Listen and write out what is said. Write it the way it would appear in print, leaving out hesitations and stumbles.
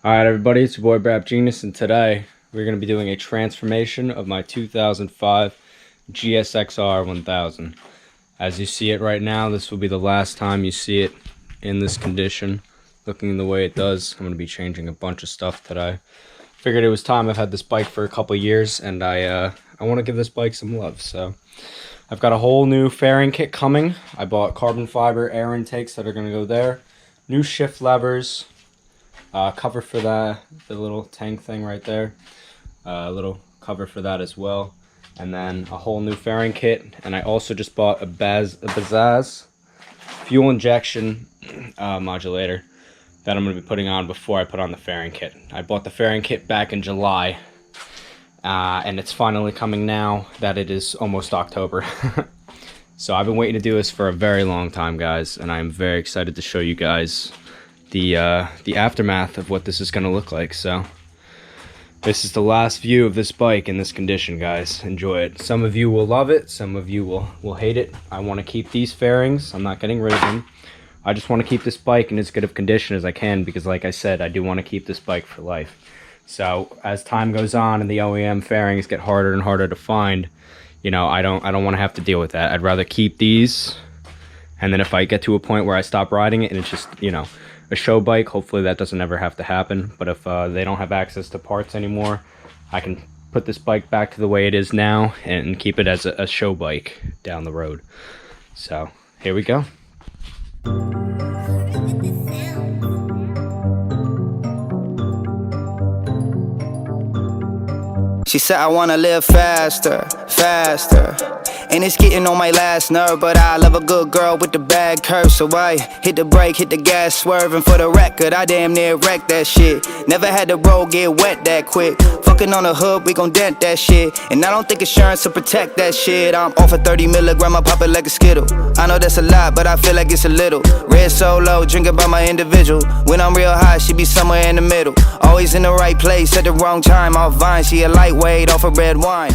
Alright everybody, it's your boy Brap Genius, and today we're going to be doing a transformation of my 2005 GSXR 1000. As you see it right now, this will be the last time you see it in this condition, looking the way it does. I'm going to be changing a bunch of stuff today. Figured it was time. I've had this bike for a couple years, and I want to give this bike some love. So I've got a whole new fairing kit coming. I bought carbon fiber air intakes that are going to go there, new shift levers, cover for that, the little tank thing right there, a little cover for that as well, and then a whole new fairing kit. And I also just bought a Bazaz fuel injection modulator that I'm going to be putting on before I put on the fairing kit. I bought the fairing kit back in July, and it's finally coming now that it is almost October. So I've been waiting to do this for a very long time, guys, and I'm very excited to show you guys the aftermath of what this is going to look like. So this is the last view of this bike in this condition, guys. Enjoy it. Some of you will love it, some of you will hate it. I want to keep these fairings. I'm not getting rid of them. I just want to keep this bike in as good of condition as I can, because like I said, I do want to keep this bike for life. So as time goes on and the OEM fairings get harder and harder to find, you know, I don't want to have to deal with that. I'd rather keep these, and then if I get to a point where I stop riding it and it's just, you know, a show bike, hopefully that doesn't ever have to happen. But if they don't have access to parts anymore, I can put this bike back to the way it is now and keep it as a show bike down the road. So here we go. She said I wanna live faster, faster. And it's getting on my last nerve, but I love a good girl with the bad curve. So I hit the brake, hit the gas, swerving for the record. I damn near wrecked that shit. Never had the road get wet that quick. Fucking on the hood, we gon' dent that shit. And I don't think insurance will protect that shit. I'm off a 30 milligram, I pop it like a Skittle. I know that's a lot, but I feel like it's a little. Red Solo, drinking by my individual. When I'm real high, she be somewhere in the middle. Always in the right place at the wrong time. Off Vine, she a lightweight off of red wine.